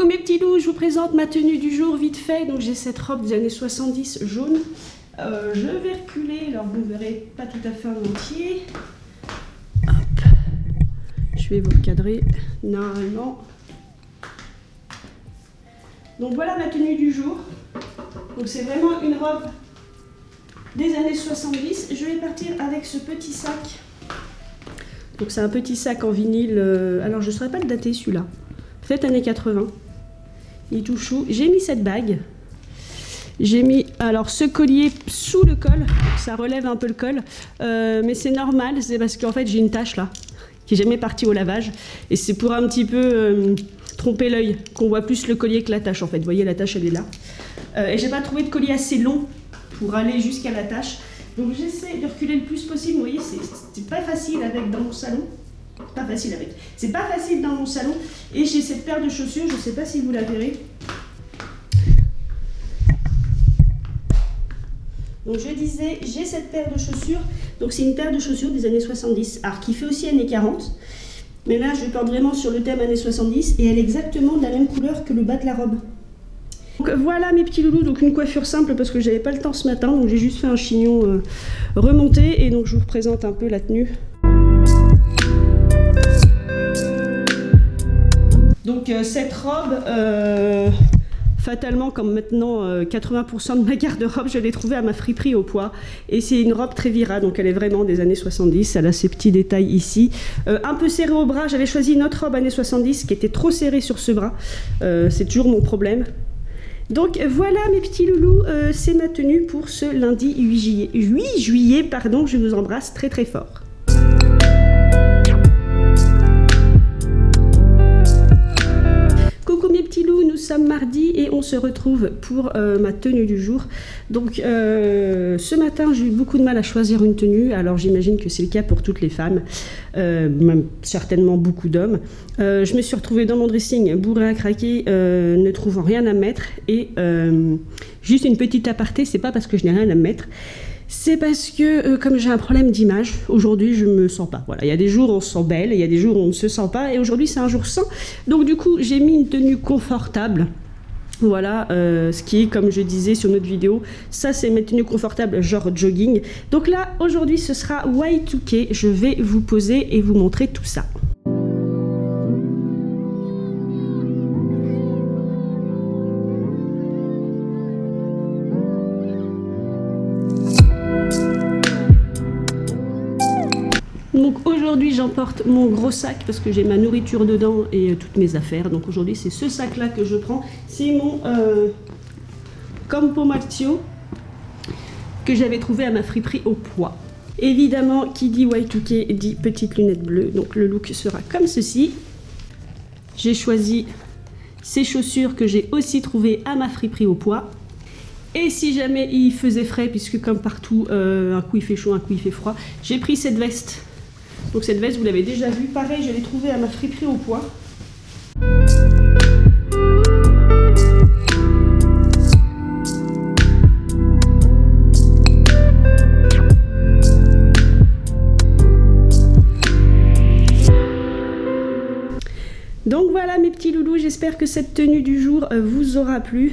Coucou mes petits loups, je vous présente ma tenue du jour vite fait. Donc j'ai cette robe des années 70 jaune. Je vais reculer, alors vous ne verrez pas tout à fait en entier. Hop. Je vais vous recadrer normalement. Donc voilà ma tenue du jour. Donc c'est vraiment une robe des années 70. Je vais partir avec ce petit sac. Donc c'est un petit sac en vinyle. Alors je ne saurais pas le dater celui-là. Peut-être années 80. Il est tout chou. J'ai mis cette bague. J'ai mis alors ce collier sous le col. Ça relève un peu le col. Mais c'est normal. C'est parce qu'en fait j'ai une tache là. Qui n'est jamais partie au lavage. Et c'est pour un petit peu tromper l'œil. Qu'on voit plus le collier que la tache en fait. Vous voyez la tache elle est là. Et j'ai pas trouvé de collier assez long pour aller jusqu'à la tache. Donc j'essaie de reculer le plus possible. Vous voyez c'est pas facile avec dans mon salon. Pas facile avec. C'est pas facile dans mon salon. Et j'ai cette paire de chaussures, je sais pas si vous la verrez. Donc je disais, j'ai cette paire de chaussures. Donc c'est une paire de chaussures des années 70. Alors qui fait aussi années 40. Mais là je porte vraiment sur le thème années 70. Et elle est exactement de la même couleur que le bas de la robe. Donc voilà mes petits loulous, donc une coiffure simple parce que j'avais pas le temps ce matin. Donc j'ai juste fait un chignon remonté. Et donc je vous représente un peu la tenue. Donc cette robe, fatalement comme maintenant 80% de ma garde-robe, je l'ai trouvée à ma friperie au Poids. Et c'est une robe très virale, donc elle est vraiment des années 70, elle a ces petits détails ici. Un peu serrée au bras, j'avais choisi une autre robe années 70 qui était trop serrée sur ce bras. C'est toujours mon problème. Donc voilà mes petits loulous, c'est ma tenue pour ce lundi 8 juillet, pardon, je vous embrasse très très fort. Coucou mes petits loups, nous sommes mardi et on se retrouve pour ma tenue du jour. Donc ce matin j'ai eu beaucoup de mal à choisir une tenue, alors j'imagine que c'est le cas pour toutes les femmes, même certainement beaucoup d'hommes. Je me suis retrouvée dans mon dressing bourrée à craquer, ne trouvant rien à mettre et juste une petite aparté, c'est pas parce que je n'ai rien à mettre. C'est parce que comme j'ai un problème d'image, aujourd'hui je me sens pas. Voilà, il y a des jours où on se sent belle, et il y a des jours où on ne se sent pas, et aujourd'hui c'est un jour sans. Donc du coup j'ai mis une tenue confortable. Voilà, ce qui est comme je disais sur notre vidéo, ça c'est mes tenues confortables genre jogging. Donc là aujourd'hui ce sera Y2K, je vais vous poser et vous montrer tout ça. Donc aujourd'hui j'emporte mon gros sac parce que j'ai ma nourriture dedans et toutes mes affaires. Donc aujourd'hui c'est ce sac là que je prends. C'est mon Campo Marzio que j'avais trouvé à ma friperie au Poids. Évidemment qui dit Y2K dit petites lunettes bleues. Donc le look sera comme ceci. J'ai choisi ces chaussures que j'ai aussi trouvées à ma friperie au Poids. Et si jamais il faisait frais, puisque comme partout un coup il fait chaud, un coup il fait froid, j'ai pris cette veste. Donc cette veste, vous l'avez déjà vue. Pareil, je l'ai trouvée à ma friperie au Poids. Donc voilà mes petits loulous, j'espère que cette tenue du jour vous aura plu.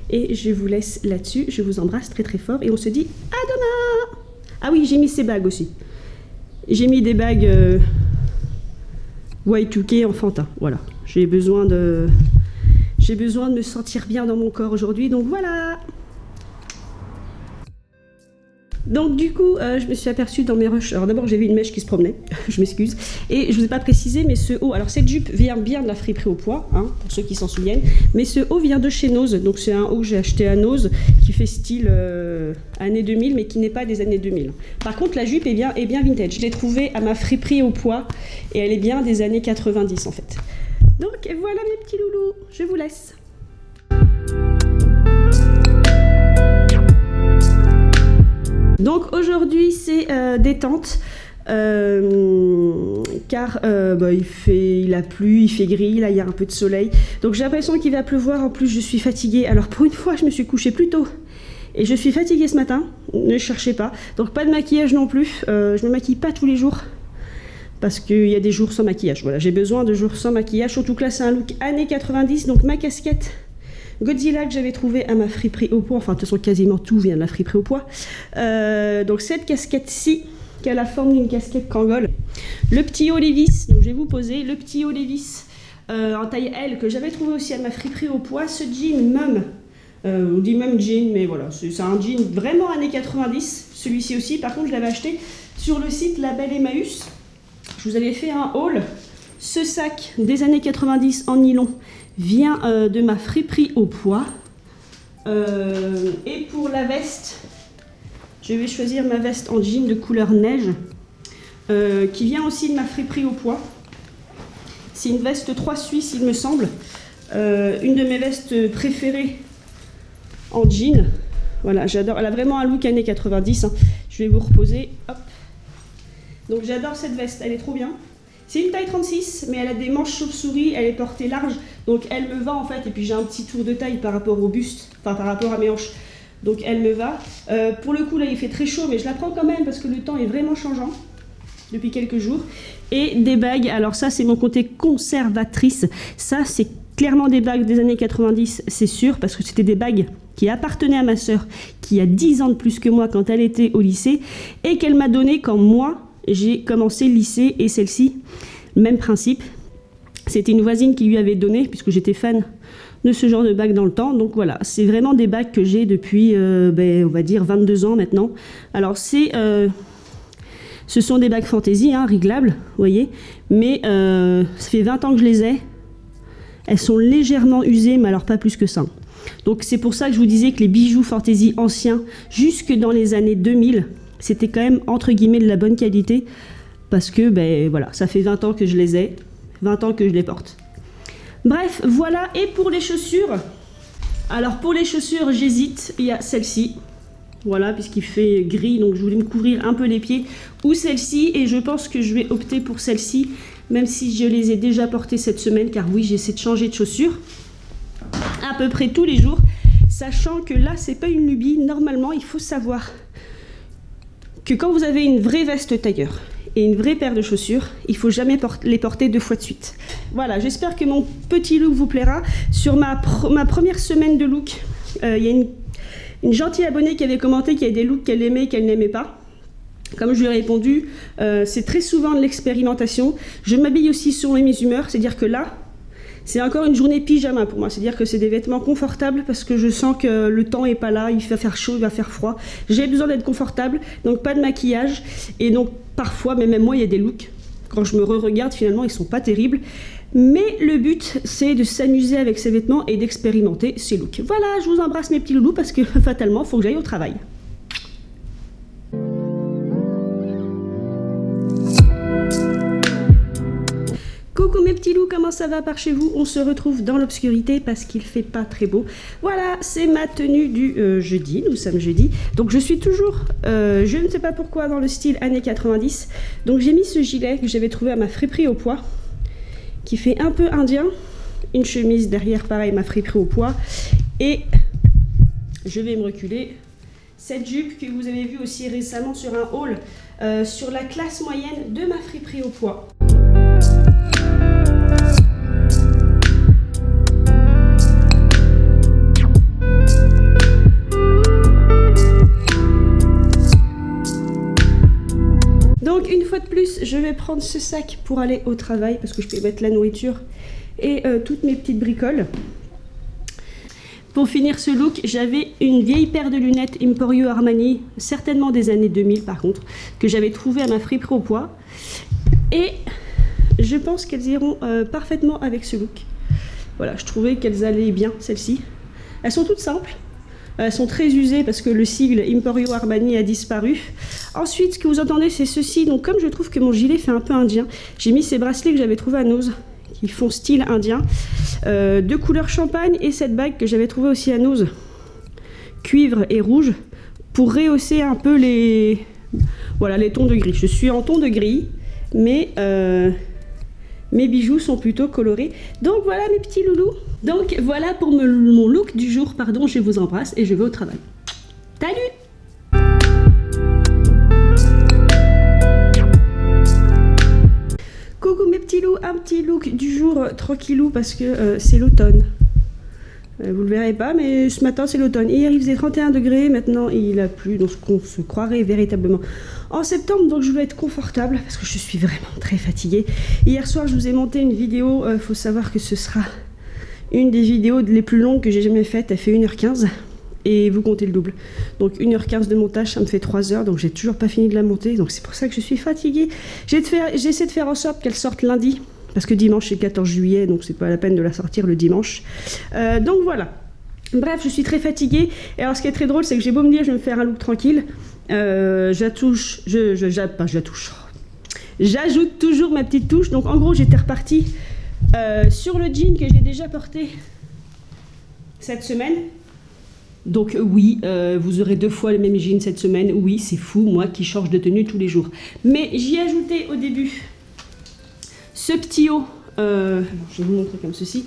Et je vous laisse là-dessus. Je vous embrasse très très fort et on se dit à demain. Ah oui, j'ai mis ces bagues aussi. J'ai mis des bagues Y2K enfantin. Voilà, j'ai besoin de me sentir bien dans mon corps aujourd'hui. Donc voilà. Donc du coup, je me suis aperçue dans mes rushs. Alors d'abord, j'ai vu une mèche qui se promenait. Je m'excuse. Et je vous ai pas précisé, mais ce haut. Alors cette jupe vient bien de la friperie au Poids, hein, pour ceux qui s'en souviennent. Mais ce haut vient de chez Nose. Donc c'est un haut que j'ai acheté à Nose, qui fait style années 2000, mais qui n'est pas des années 2000. Par contre, la jupe est bien vintage. Je l'ai trouvée à ma friperie au Poids, et elle est bien des années 90 en fait. Donc voilà mes petits loulous. Je vous laisse. Donc aujourd'hui c'est détente car il a plu, il fait gris, là il y a un peu de soleil. Donc j'ai l'impression qu'il va pleuvoir, en plus je suis fatiguée. Alors pour une fois je me suis couchée plus tôt et je suis fatiguée ce matin, ne cherchez pas. Donc pas de maquillage non plus, je me maquille pas tous les jours. parce qu'il y a des jours sans maquillage. Voilà, j'ai besoin de jours sans maquillage, surtout que là c'est un look années 90, donc ma casquette Godzilla que j'avais trouvée à ma friperie au poids, enfin de toute façon quasiment tout vient de la friperie au poids. Donc cette casquette-ci, qui a la forme d'une casquette Kangol. Le petit haut Levi's, donc je vais vous poser le petit haut Levi's en taille L que j'avais trouvé aussi à ma friperie au poids. Ce jean mum, on dit même jean, mais voilà, c'est un jean vraiment années 90. Celui-ci aussi, par contre je l'avais acheté sur le site La Belle Emmaüs. Je vous avais fait un haul. Ce sac des années 90 en nylon vient de ma friperie au poids. Et pour la veste, je vais choisir ma veste en jean de couleur neige, qui vient aussi de ma friperie au poids. C'est une veste 3 Suisse, il me semble. Une de mes vestes préférées en jean. Voilà, j'adore. Elle a vraiment un look années 90. Hein. Je vais vous reposer. Hop. Donc j'adore cette veste, elle est trop bien. C'est une taille 36, mais elle a des manches chauve-souris, elle est portée large, donc elle me va en fait. Et puis j'ai un petit tour de taille par rapport au buste, enfin par rapport à mes hanches, donc elle me va. Pour le coup là il fait très chaud, mais je la prends quand même parce que le temps est vraiment changeant depuis quelques jours. Et des bagues, alors ça c'est mon côté conservatrice, ça c'est clairement des bagues des années 90, c'est sûr, parce que c'était des bagues qui appartenaient à ma sœur, qui a 10 ans de plus que moi quand elle était au lycée, et qu'elle m'a donné quand moi j'ai commencé le lycée. Et celle-ci, même principe, c'était une voisine qui lui avait donné, puisque j'étais fan de ce genre de bagues dans le temps. Donc voilà, c'est vraiment des bagues que j'ai depuis, on va dire, 22 ans maintenant. Alors ce sont des bagues fantaisie, hein, réglables, vous voyez, mais ça fait 20 ans que je les ai. Elles sont légèrement usées, mais alors pas plus que ça. Donc c'est pour ça que je vous disais que les bijoux fantaisie anciens, jusque dans les années 2000, c'était quand même entre guillemets de la bonne qualité, parce que voilà, ça fait 20 ans que je les ai, 20 ans que je les porte. Bref, voilà. Et pour les chaussures, alors pour les chaussures j'hésite, il y a celle-ci, voilà, puisqu'il fait gris, donc je voulais me couvrir un peu les pieds, ou celle-ci, et je pense que je vais opter pour celle-ci, même si je les ai déjà portées cette semaine, car oui, j'essaie de changer de chaussures à peu près tous les jours, sachant que là c'est pas une lubie. Normalement il faut savoir que quand vous avez une vraie veste tailleur et une vraie paire de chaussures, il ne faut jamais les porter 2 fois de suite. Voilà, j'espère que mon petit look vous plaira. Sur ma première semaine de look, il y a une gentille abonnée qui avait commenté qu'il y avait des looks qu'elle aimait et qu'elle n'aimait pas. Comme je lui ai répondu, c'est très souvent de l'expérimentation. Je m'habille aussi selon mes humeurs, c'est-à-dire que là, c'est encore une journée pyjama pour moi, c'est-à-dire que c'est des vêtements confortables parce que je sens que le temps est pas là, il va faire chaud, il va faire froid. J'ai besoin d'être confortable, donc pas de maquillage. Et donc parfois, mais même moi, il y a des looks, quand je me re-regarde, finalement, ils sont pas terribles. Mais le but, c'est de s'amuser avec ces vêtements et d'expérimenter ces looks. Voilà, je vous embrasse mes petits loulous parce que fatalement, il faut que j'aille au travail. Coucou mes petits loups, comment ça va par chez vous? On se retrouve dans l'obscurité parce qu'il fait pas très beau. Voilà, c'est ma tenue du jeudi, nous sommes jeudi. Donc je suis toujours, je ne sais pas pourquoi, dans le style années 90. Donc j'ai mis ce gilet que j'avais trouvé à ma friperie au poids, qui fait un peu indien. Une chemise derrière, pareil, ma friperie au poids. Et je vais me reculer. Cette jupe que vous avez vue aussi récemment sur un haul, sur la classe moyenne de ma friperie au poids. Donc une fois de plus, je vais prendre ce sac pour aller au travail parce que je peux mettre la nourriture et toutes mes petites bricoles. Pour finir ce look, j'avais une vieille paire de lunettes Emporio Armani, certainement des années 2000 par contre, que j'avais trouvée à ma friperie au poids. Et je pense qu'elles iront parfaitement avec ce look. Voilà, je trouvais qu'elles allaient bien, celles-ci. Elles sont toutes simples. Elles sont très usées parce que le sigle Emporio Armani a disparu. Ensuite, ce que vous entendez, c'est ceci. Donc, comme je trouve que mon gilet fait un peu indien, j'ai mis ces bracelets que j'avais trouvés à Nose, qui font style indien, de couleur champagne, et cette bague que j'avais trouvée aussi à Nose, cuivre et rouge, pour rehausser un peu les tons de gris. Je suis en ton de gris, mais mes bijoux sont plutôt colorés. Donc voilà mes petits loulous. Donc voilà pour mon look du jour. Pardon, je vous embrasse et je vais au travail. Salut! petit look du jour tranquillou parce que c'est l'automne. Vous le verrez pas, mais ce matin c'est l'automne. Hier il faisait 31 degrés, maintenant il a plu, donc on se croirait véritablement en septembre. Donc je voulais être confortable parce que je suis vraiment très fatiguée. Hier soir je vous ai monté une vidéo, faut savoir que ce sera une des vidéos les plus longues que j'ai jamais faites. Elle fait 1h15 et vous comptez le double. Donc 1h15 de montage, ça me fait 3 heures, donc j'ai toujours pas fini de la monter. Donc c'est pour ça que je suis fatiguée. J'essaie de faire en sorte qu'elle sorte lundi. Parce que dimanche c'est 14 juillet, donc c'est pas la peine de la sortir le dimanche. Donc voilà. Bref, je suis très fatiguée. Et alors ce qui est très drôle, c'est que j'ai beau me dire je vais me faire un look tranquille. J'ajoute toujours ma petite touche. Donc en gros j'étais repartie sur le jean que j'ai déjà porté cette semaine. Donc oui, vous aurez 2 fois le même jean cette semaine. Oui, c'est fou, moi qui change de tenue tous les jours. Mais j'y ai ajouté au début ce petit haut, je vais vous montrer comme ceci,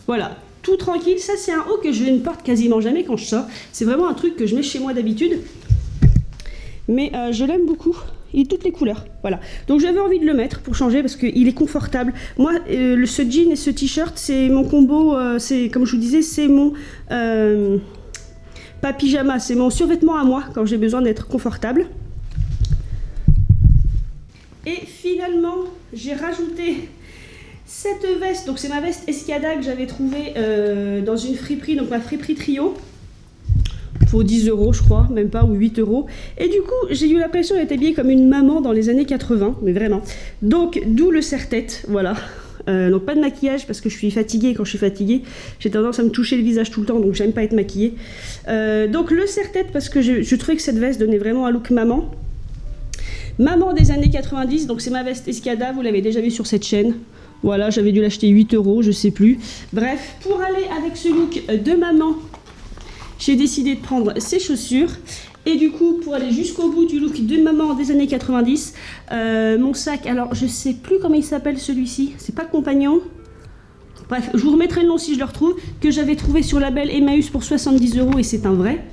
voilà, tout tranquille. Ça c'est un haut que je ne porte quasiment jamais quand je sors, c'est vraiment un truc que je mets chez moi d'habitude, mais je l'aime beaucoup, il est toutes les couleurs, voilà. Donc j'avais envie de le mettre pour changer parce qu'il est confortable. Moi, ce jean et ce t-shirt, c'est mon combo, c'est comme je vous disais, c'est mon, pas pyjama, c'est mon survêtement à moi quand j'ai besoin d'être confortable. Et finalement, j'ai rajouté cette veste, donc c'est ma veste Escada que j'avais trouvée dans une friperie, donc ma friperie Trio, pour 10 € je crois, même pas, ou 8 €. Et du coup, j'ai eu l'impression d'être habillée comme une maman dans les années 80, mais vraiment. Donc, d'où le serre-tête, voilà. Donc pas de maquillage parce que je suis fatiguée. Quand je suis fatiguée, j'ai tendance à me toucher le visage tout le temps, donc j'aime pas être maquillée. Donc le serre-tête parce que je trouvais que cette veste donnait vraiment un look maman. Maman des années 90, donc c'est ma veste Escada, vous l'avez déjà vu sur cette chaîne. Voilà, j'avais dû l'acheter 8 €, je sais plus. Bref, pour aller avec ce look de maman, j'ai décidé de prendre ces chaussures. Et du coup, pour aller jusqu'au bout du look de maman des années 90, mon sac, alors je sais plus comment il s'appelle celui-ci, c'est pas Compagnon. Bref, je vous remettrai le nom si je le retrouve, que j'avais trouvé sur label Emmaüs pour 70 € et c'est un vrai.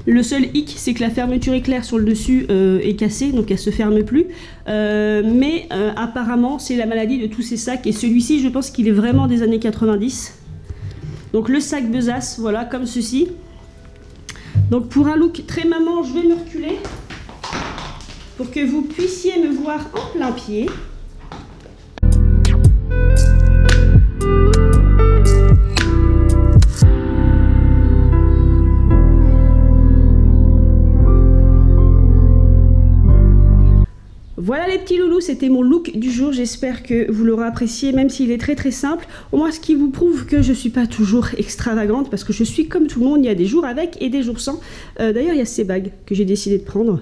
Le seul hic, c'est que la fermeture éclair sur le dessus est cassée, donc elle se ferme plus. Mais apparemment, c'est la maladie de tous ces sacs. Et celui-ci, je pense qu'il est vraiment des années 90. Donc le sac besace, voilà, comme ceci. Donc pour un look très maman, je vais me reculer pour que vous puissiez me voir en plein pied. Voilà les petits loulous, c'était mon look du jour, j'espère que vous l'aurez apprécié, même s'il est très très simple. Au moins ce qui vous prouve que je ne suis pas toujours extravagante, parce que je suis comme tout le monde, il y a des jours avec et des jours sans. D'ailleurs il y a ces bagues que j'ai décidé de prendre,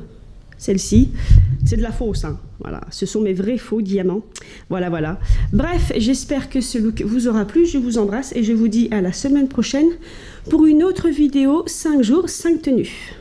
celle-ci, c'est de la fausse, hein. Voilà, ce sont mes vrais faux diamants, voilà voilà. Bref, j'espère que ce look vous aura plu, je vous embrasse et je vous dis à la semaine prochaine pour une autre vidéo 5 jours, 5 tenues.